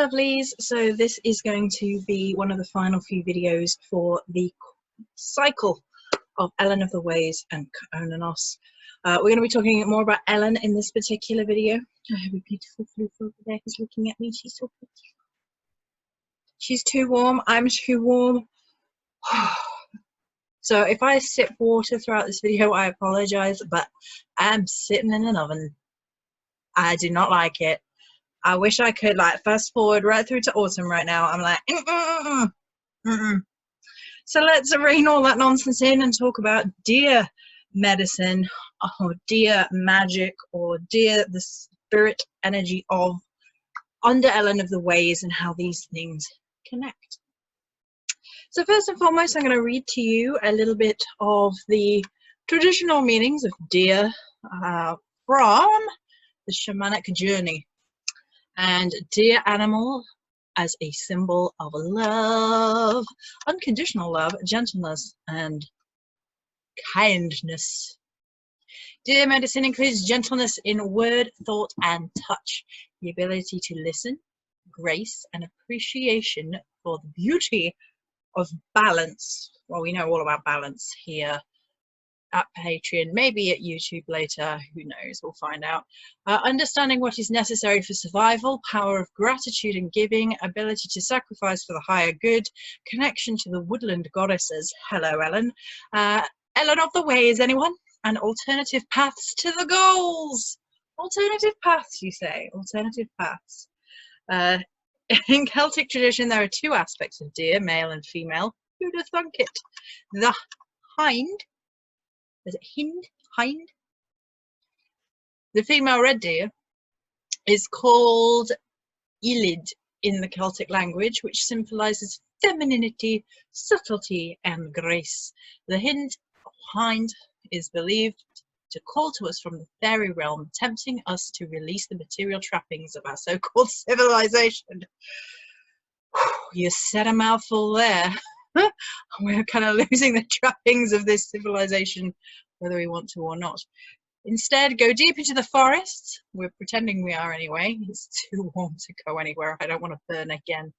lovelies, so this is going to be one of the final few videos for the cycle of Elen of the Ways and Onanos. We're going to be talking more about Elen in this particular video. I have a beautiful floof over there who's looking at me. She's so pretty. She's too warm. I'm too warm. So if I sip water throughout this video, I apologize, but I'm sitting in an oven. I do not like it. I wish I could like fast forward right through to autumn right now. I'm like, So let's rein all that nonsense in and talk about deer medicine, or deer magic, or deer the spirit energy of under Elen of the Ways and how these things connect. So first and foremost, I'm going to read to you a little bit of the traditional meanings of deer from the shamanic journey. And deer animal as a symbol of love, unconditional love, gentleness, and kindness. Deer medicine includes gentleness in word, thought, and touch, the ability to listen, grace, and appreciation for the beauty of balance. Well, we know all about balance here at Patreon, maybe at YouTube later, who knows, we'll find out. Understanding what is necessary for survival, power of gratitude and giving, ability to sacrifice for the higher good, connection to the woodland goddesses. Hello, Elen. Elen of the Ways, anyone? And alternative paths to the goals. Alternative paths, you say? Alternative paths. In Celtic tradition, there are two aspects of deer, male and female. Who'd have thunk it? The hind. Is it hind? Hind? The female red deer is called Elen in the Celtic language, which symbolizes femininity, subtlety, and grace. The hind is believed to call to us from the fairy realm, tempting us to release the material trappings of our so-called civilization. You said a mouthful there. We're kind of losing the trappings of this civilization, whether we want to or not. Instead, go deep into the forest. We're pretending we are anyway. It's too warm to go anywhere. I don't want to burn again.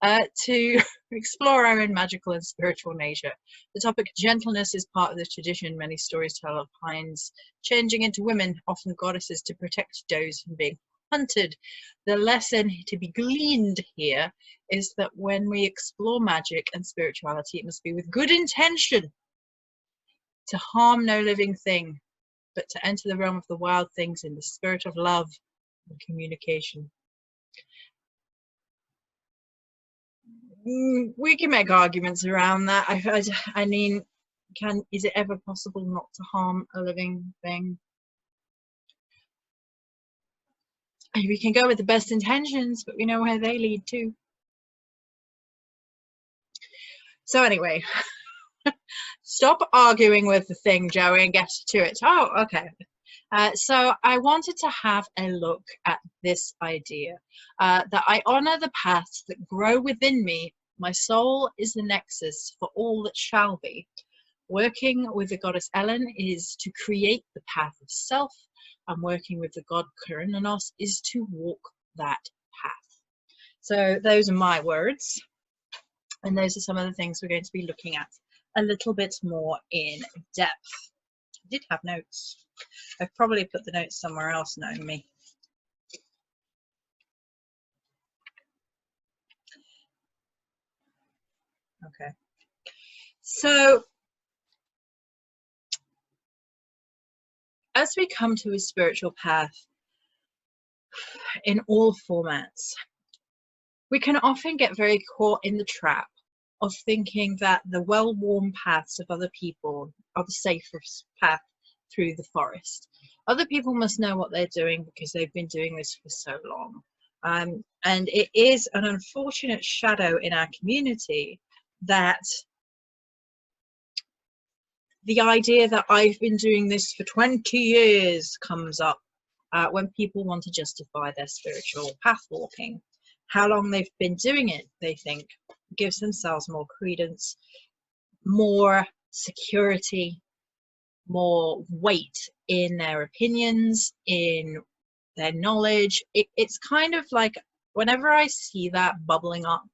To explore our own magical and spiritual nature. The topic gentleness is part of the tradition. Many stories tell of hinds changing into women, often goddesses, to protect does from being hunted. The lesson to be gleaned here is that when we explore magic and spirituality, it must be with good intention, to harm no living thing, but to enter the realm of the wild things in the spirit of love and communication. We can make arguments around that. I mean, is it ever possible not to harm a living thing? We can go with the best intentions, but we know where they lead to. So anyway, stop arguing with the thing, Joey, and get to it. Oh, okay. So I wanted to have a look at this idea, that I honor the paths that grow within me. My soul is the nexus for all that shall be. Working with the goddess Elen is to create the path of self, and working with the god Onanos is to walk that path. So those are my words, and those are some of the things we're going to be looking at a little bit more in depth. I did have notes. I've probably put the notes somewhere else, knowing me. Okay. So as we come to a spiritual path in all formats, we can often get very caught in the trap of thinking that the well-worn paths of other people are the safest path through the forest. Other people must know what they're doing because they've been doing this for so long. And it is an unfortunate shadow in our community that the idea that I've been doing this for 20 years comes up when people want to justify their spiritual path walking. How long they've been doing it, they think, gives themselves more credence, more security, more weight in their opinions, in their knowledge. It's kind of like, whenever I see that bubbling up,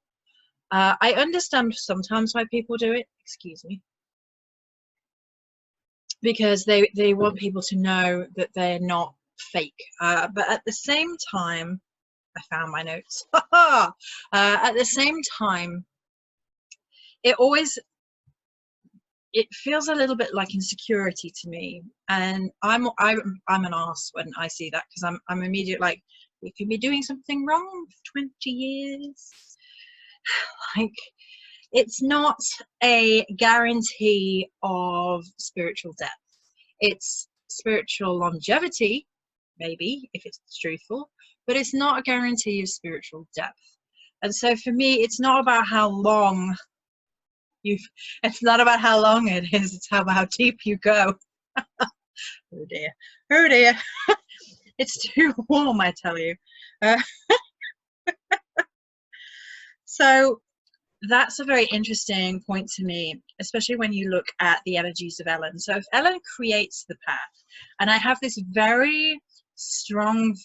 I understand sometimes why people do it, excuse me, because they want people to know that they're not fake. But at the same time, I found my notes. At the same time, it feels a little bit like insecurity to me, and I'm an arse when I see that, because I'm immediate like, we could be doing something wrong for 20 years. Like, it's not a guarantee of spiritual depth. It's spiritual longevity, maybe, if it's truthful, but it's not a guarantee of spiritual depth. And so for me, it's not about how long it's not about how long it is, it's about how deep you go. Oh dear, oh dear. It's too warm, I tell you. So that's a very interesting point to me, especially when you look at the energies of Elen. So if Elen creates the path, and I have this very strong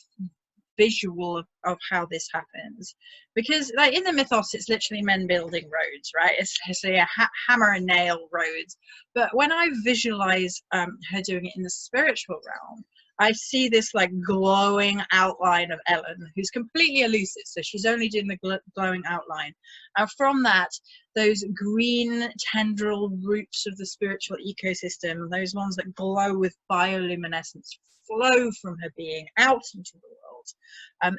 visual of how this happens, because like in the mythos, it's literally men building roads, right? It's a hammer and nail roads. But when I visualize her doing it in the spiritual realm, I see this like glowing outline of Elen, who's completely elusive, so she's only doing the glowing outline, and from that, those green tendril roots of the spiritual ecosystem, those ones that glow with bioluminescence, flow from her being out into the world,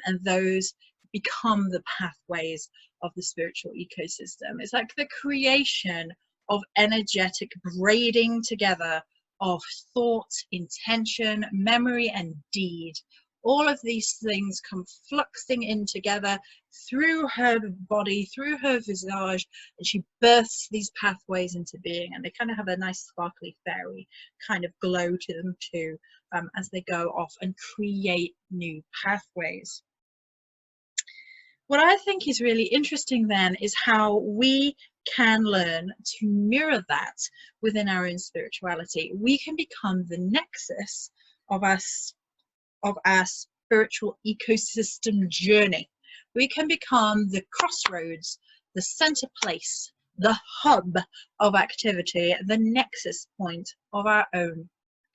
and those become the pathways of the spiritual ecosystem. It's like the creation of energetic braiding together of thought, intention, memory, and deed. All of these things come fluxing in together through her body, through her visage, and she births these pathways into being, and they kind of have a nice sparkly fairy kind of glow to them too, as they go off and create new pathways. What I think is really interesting then is how we can learn to mirror that within our own spirituality. We can become the nexus of our spiritual ecosystem journey. We can become the crossroads, the center place, the hub of activity, the nexus point of our own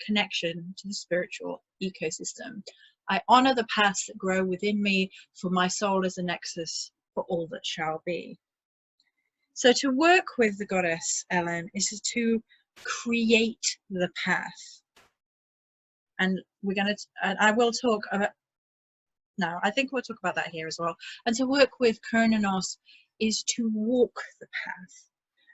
connection to the spiritual ecosystem. I honor the paths that grow within me, for my soul is a nexus for all that shall be. So to work with the goddess Elen is to create the path. And we're going to, I will talk about, no, I think we'll talk about that here as well. And to work with Kronos is to walk the path.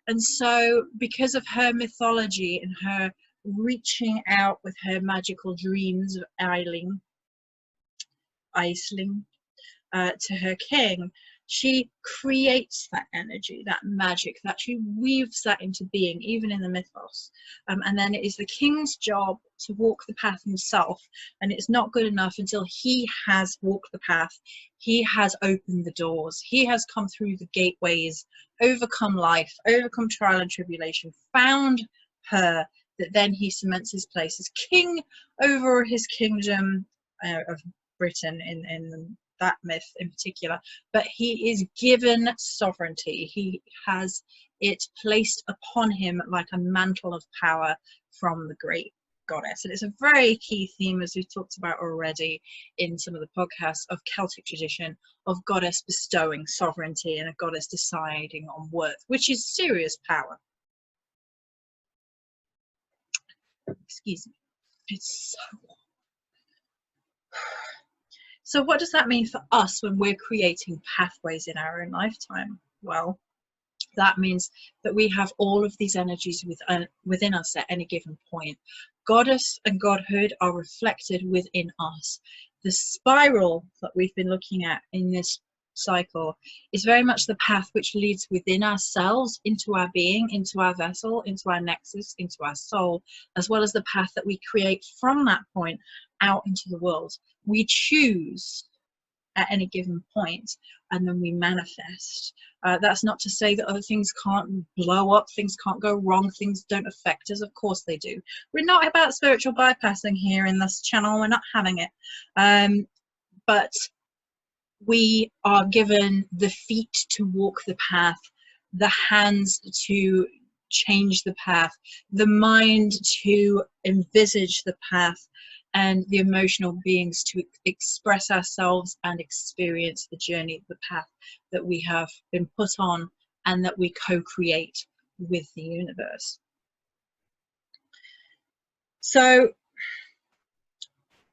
And so because of her mythology and her reaching out with her magical dreams of Elen, to her king, she creates that energy, that magic, that she weaves that into being, even in the mythos. And then it is the king's job to walk the path himself, and it's not good enough until he has walked the path. He has opened the doors, he has come through the gateways, overcome life, overcome trial and tribulation, found her, that then he cements his place as king over his kingdom of Britain in that myth in particular. But he is given sovereignty, he has it placed upon him like a mantle of power from the great goddess. And it's a very key theme, as we've talked about already in some of the podcasts, of Celtic tradition, of goddess bestowing sovereignty and a goddess deciding on worth, which is serious power. Excuse me, it's so warm. So what does that mean for us when we're creating pathways in our own lifetime? Well, that means that we have all of these energies within us at any given point. Goddess and godhood are reflected within us. The spiral that we've been looking at in this cycle is very much the path which leads within ourselves into our being, into our vessel, into our nexus, into our soul, as well as the path that we create from that point out into the world. We choose at any given point, and then we manifest. That's not to say that other things can't blow up, things can't go wrong, things don't affect us. Of course they do. We're not about spiritual bypassing here in this channel, we're not having it. But we are given the feet to walk the path, the hands to change the path, the mind to envisage the path, and the emotional beings to express ourselves and experience the journey, the path that we have been put on and that we co-create with the universe. So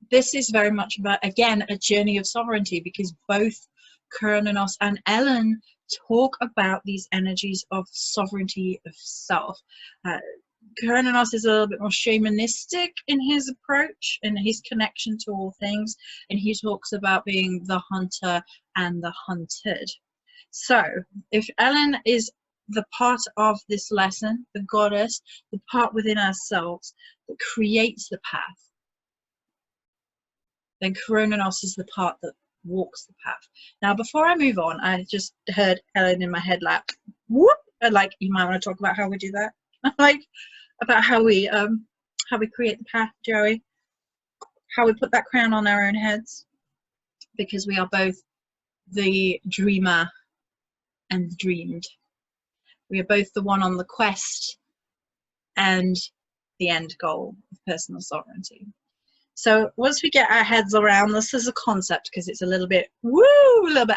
this is very much about, again, a journey of sovereignty, because both Cernunnos and Elen talk about these energies of sovereignty of self. Cernunnos is a little bit more shamanistic in his approach and his connection to all things, and he talks about being the hunter and the hunted. So if Elen is the part of this lesson, the goddess, the part within ourselves that creates the path, then Cernunnos is the part that walks the path. Now, before I move on, I just heard Elen in my head like, whoop, and like, you might want to talk about how we do that, like about how we create the path, Joey, how we put that crown on our own heads, because we are both the dreamer and the dreamed. We are both the one on the quest and the end goal of personal sovereignty. So once we get our heads around this as a concept, because it's a little bit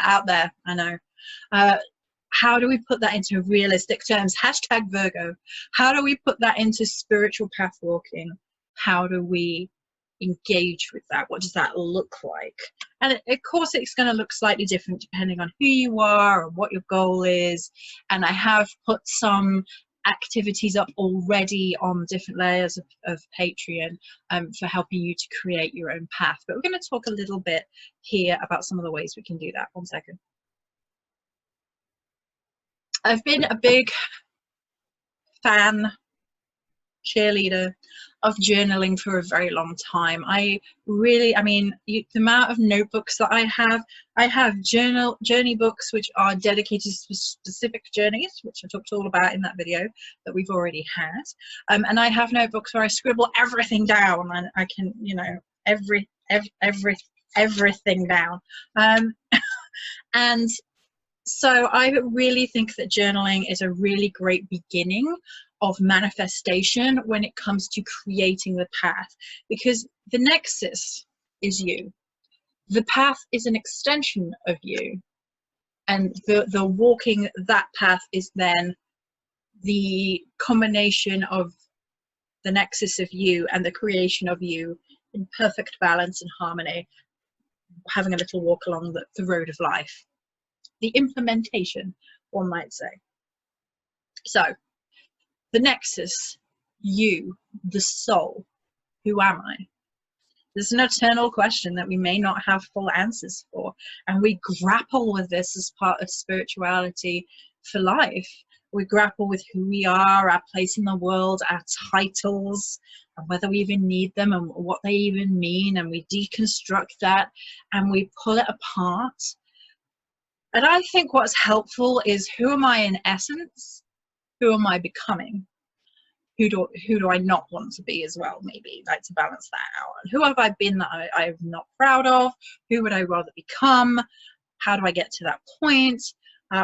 out there, I know. How do we put that into realistic terms? Hashtag Virgo. How do we put that into spiritual path walking? How do we engage with that? What does that look like? And of course, it's going to look slightly different depending on who you are and what your goal is. And I have put some activities up already on different layers of Patreon for helping you to create your own path. But we're going to talk a little bit here about some of the ways we can do that. One second. I've been a big fan, cheerleader of journaling for a very long time. I mean, the amount of notebooks that I have journey books which are dedicated to specific journeys, which I talked all about in that video that we've already had. And I have notebooks where I scribble everything down, and I can, you know, everything down. And so I really think that journaling is a really great beginning of manifestation when it comes to creating the path, because the nexus is you. The path is an extension of you, and the walking that path is then the combination of the nexus of you and the creation of you in perfect balance and harmony, having a little walk along the road of life. The implementation, one might say. So the nexus, you, the soul, who am I? There's an eternal question that we may not have full answers for, and we grapple with this as part of spirituality for life. We grapple with who we are, our place in the world, our titles, and whether we even need them and what they even mean, and we deconstruct that and we pull it apart. And I think what's helpful is, who am I in essence? Who am I becoming? Who do I not want to be as well, maybe, like, to balance that out? And who have I been that I'm not proud of? Who would I rather become? How do I get to that point?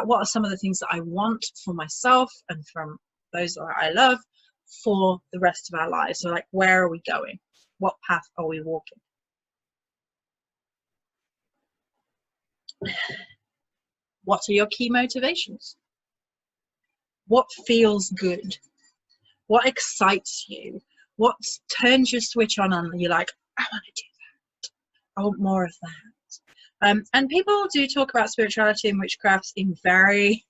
What are some of the things that I want for myself and from those that I love for the rest of our lives? So, like, where are we going? What path are we walking? What are your key motivations? What feels good? What excites you? What turns your switch on and you're like, I want to do that. I want more of that. And people do talk about spirituality and witchcraft in very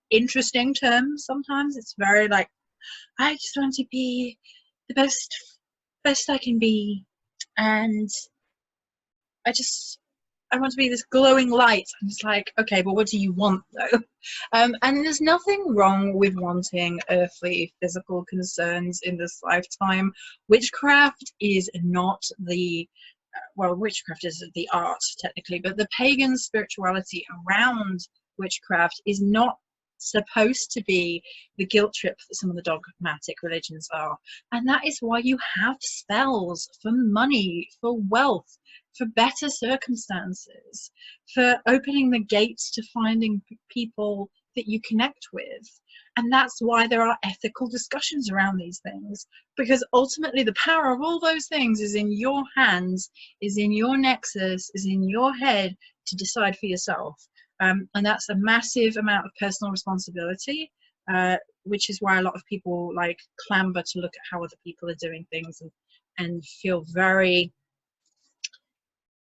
interesting terms. Sometimes it's very like, I just want to be the best I can be, and I want to be this glowing light. I'm just like, okay, but what do you want though? And there's nothing wrong with wanting earthly, physical concerns in this lifetime. Witchcraft is not well, witchcraft is the art technically, but the pagan spirituality around witchcraft is not supposed to be the guilt trip that some of the dogmatic religions are. And that is why you have spells for money, for wealth, for better circumstances, for opening the gates to finding people that you connect with. And that's why there are ethical discussions around these things, because ultimately the power of all those things is in your hands, is in your nexus, is in your head to decide for yourself. And that's a massive amount of personal responsibility, which is why a lot of people like clamber to look at how other people are doing things, and feel very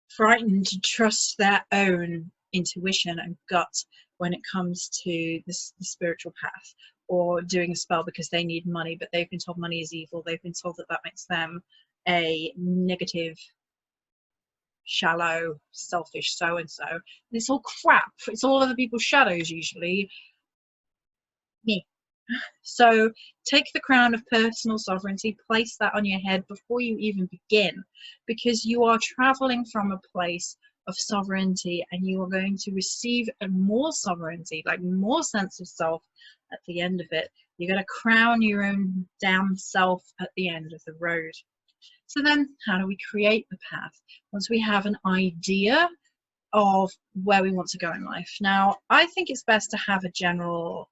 frightened to trust their own intuition and gut when it comes to the spiritual path, or doing a spell because they need money, but they've been told money is evil. They've been told that that makes them a negative, shallow, selfish so-and-so. It's all crap. It's all other people's shadows, usually. Me. So take the crown of personal sovereignty, place that on your head before you even begin, because you are traveling from a place of sovereignty, and you are going to receive more sovereignty, like more sense of self at the end of it. You're going to crown your own damn self at the end of the road. So then how do we create the path? Once we have an idea of where we want to go in life. Now, I think it's best to have a general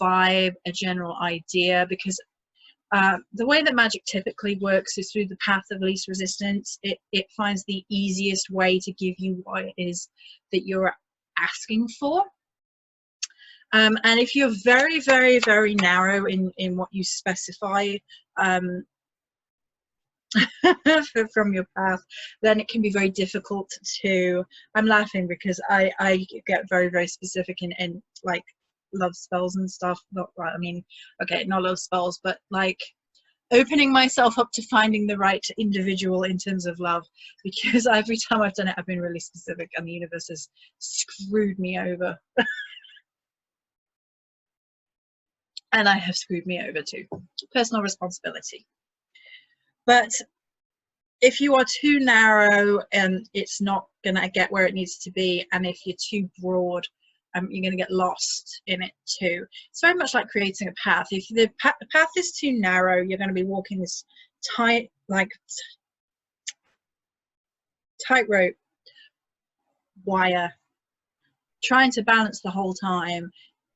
vibe, a general idea, because the way that magic typically works is through the path of least resistance. It finds the easiest way to give you what it is that you're asking for. And if you're very, very, very narrow in what you specify from your path, then it can be very difficult to, I'm laughing because I get very, very specific in like love spells and stuff. Not, I mean, okay, not love spells, but like opening myself up to finding the right individual in terms of love, because every time I've done it, I've been really specific, and the universe has screwed me over. And I have screwed me over too. Personal responsibility. But if you are too narrow, it's not going to get where it needs to be. And if you're too broad, you're going to get lost in it too. It's very much like creating a path. If the path is too narrow, you're going to be walking this tightrope wire, trying to balance the whole time,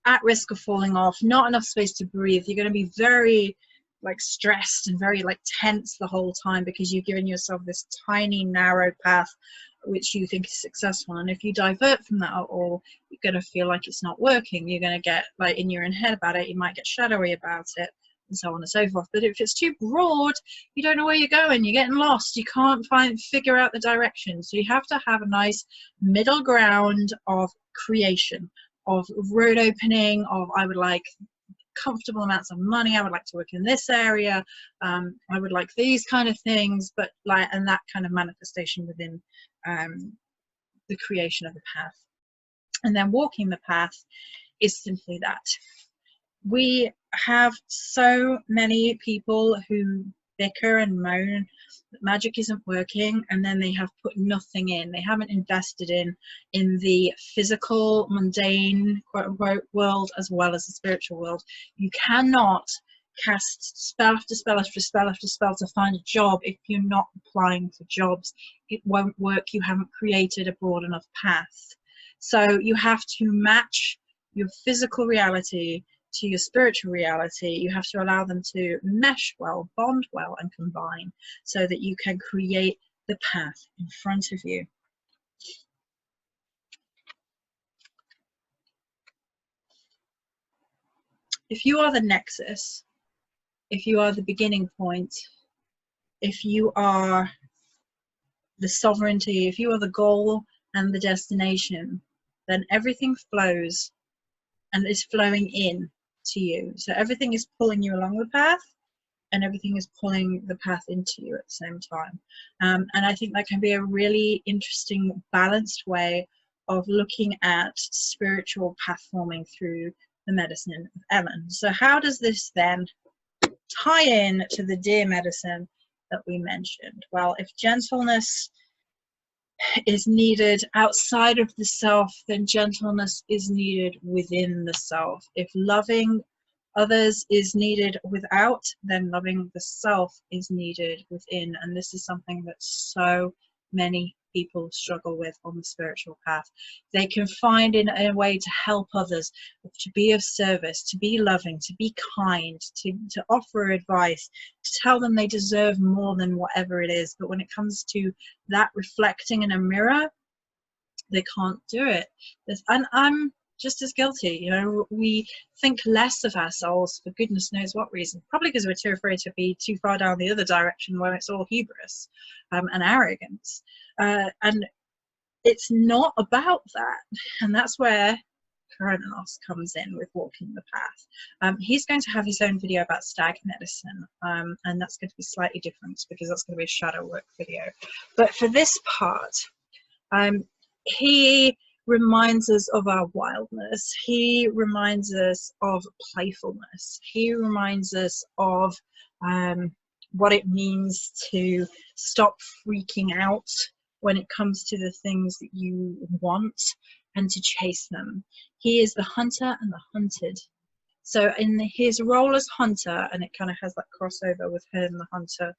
at risk of falling off, not enough space to breathe. You're going to be very like stressed and very like tense the whole time, because you've given yourself this tiny narrow path which you think is successful. And if you divert from that at all, you're going to feel like it's not working. You're going to get like in your own head about it. You might get shadowy about it, and so on and so forth. But if it's too broad, you don't know where you're going. You're getting lost. You can't figure out the direction. So you have to have a nice middle ground of creation, of road opening, of I would like comfortable amounts of money, I would like to work in this area, I would like these kind of things, but like, and that kind of manifestation within the creation of the path. And then walking the path is simply that. We have so many people who bicker and moan that magic isn't working, and then they have put nothing in. They haven't invested in the physical, mundane, quote unquote, world as well as the spiritual world. You cannot cast spell after spell after spell after spell to find a job if you're not applying for jobs. It won't work. You haven't created a broad enough path. So you have to match your physical reality to your spiritual reality. You have to allow them to mesh well, bond well, and combine, so that you can create the path in front of you. If you are the nexus, if you are the beginning point, if you are the sovereignty, if you are the goal and the destination, then everything flows and is flowing in to you. So everything is pulling you along the path, and everything is pulling the path into you at the same time. And I think that can be a really interesting, balanced way of looking at spiritual path forming through the medicine of Elen. So how does this then tie in to the deer medicine that we mentioned? Well, if gentleness is needed outside of the self, then gentleness is needed within the self. If loving others is needed without, then loving the self is needed within. And this is something that so many people struggle with on the spiritual path. They can find in a way to help others, to be of service, to be loving, to be kind, to offer advice, to tell them they deserve more than whatever it is. But when it comes to that reflecting in a mirror, they can't do it. And I'm just as guilty. You know, we think less of ourselves for goodness knows what reason. Probably because we're too afraid to be too far down the other direction where it's all hubris and arrogance. And it's not about that. And that's where Koronos comes in with walking the path. He's going to have his own video about stag medicine, and that's going to be slightly different because that's going to be a shadow work video. But for this part, he reminds us of our wildness. He reminds us of playfulness. He reminds us of what it means to stop freaking out when it comes to the things that you want and to chase them. He is the hunter and the hunted. So in his role as hunter, and it kind of has that crossover with him, the hunter,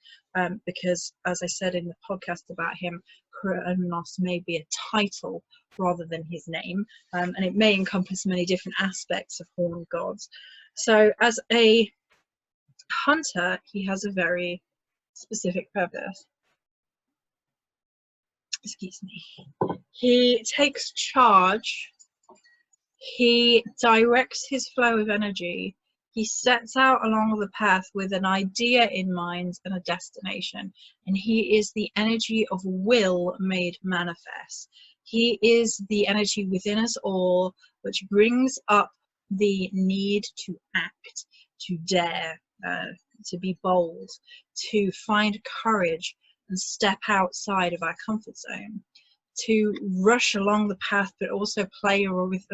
because as I said in the podcast about him, Kronos may be a title rather than his name, and it may encompass many different aspects of horned gods. So as a hunter, he has a very specific purpose. Excuse me. He takes charge. He directs his flow of energy. He sets out along the path with an idea in mind and a destination. And he is the energy of will made manifest. He is the energy within us all, which brings up the need to act, to dare, to be bold, to find courage and step outside of our comfort zone, to rush along the path, but also play with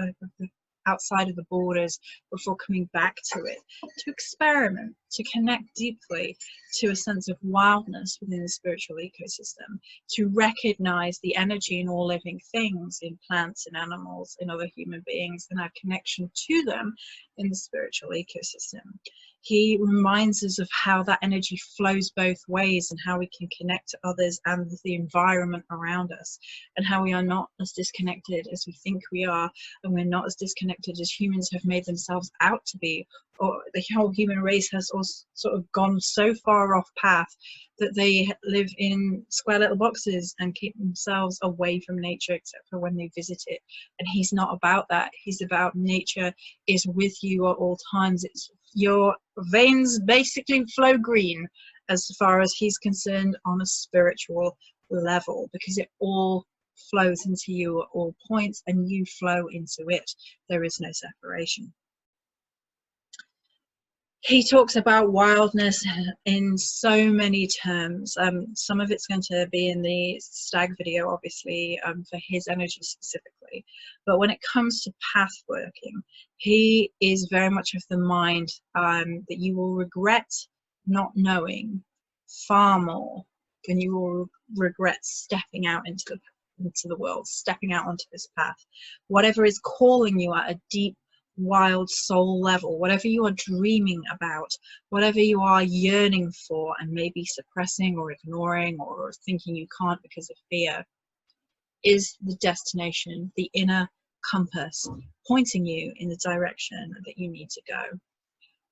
outside of the borders before coming back to it, to experiment, to connect deeply to a sense of wildness within the spiritual ecosystem, to recognize the energy in all living things, in plants, in animals, in other human beings, and our connection to them in the spiritual ecosystem. He reminds us of how that energy flows both ways and how we can connect to others and the environment around us, and how we are not as disconnected as we think we are, and we're not as disconnected as humans have made themselves out to be, or the whole human race has also sort of gone so far off path that they live in square little boxes and keep themselves away from nature except for when they visit it. And he's not about that. He's about nature is with you at all times. It's your veins basically flow green as far as he's concerned on a spiritual level, because it all flows into you at all points and you flow into it. There is no separation. He talks about wildness in so many terms. Some of it's going to be in the stag video, obviously, for his energy specifically. But when it comes to path working, he is very much of the mind that you will regret not knowing far more than you will regret stepping out into the world, stepping out onto this path. Whatever is calling you at a deep, wild soul level, whatever you are dreaming about, whatever you are yearning for and maybe suppressing or ignoring or thinking you can't because of fear, is the destination, the inner compass pointing you in the direction that you need to go.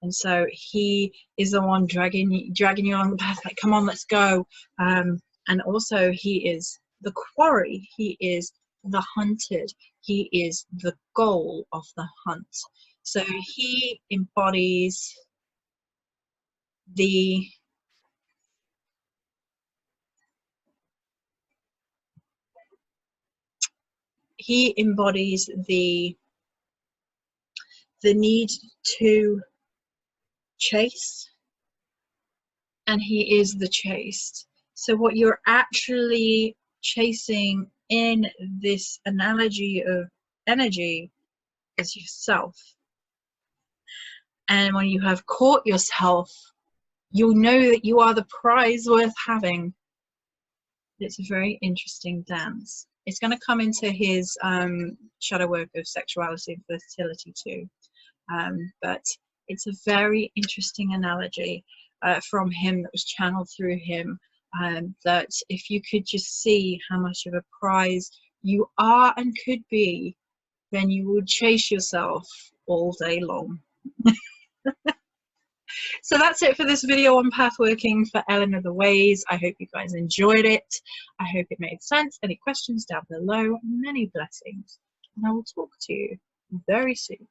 And so he is the one dragging you along the path, like, come on, let's go. And also he is the quarry, he is the hunted, he is the goal of the hunt. So he embodies the need to chase, and he is the chased. So what you're actually chasing in this analogy of energy is yourself. And when you have caught yourself, you'll know that you are the prize worth having. It's a very interesting dance. It's going to come into his shadow work of sexuality and fertility too. But it's a very interesting analogy from him that was channeled through him, that if you could just see how much of a prize you are and could be, then you would chase yourself all day long. So that's it for this video on pathworking for Elen of the Ways. I hope you guys enjoyed it. I hope it made sense. Any questions down below? Many blessings. And I will talk to you very soon.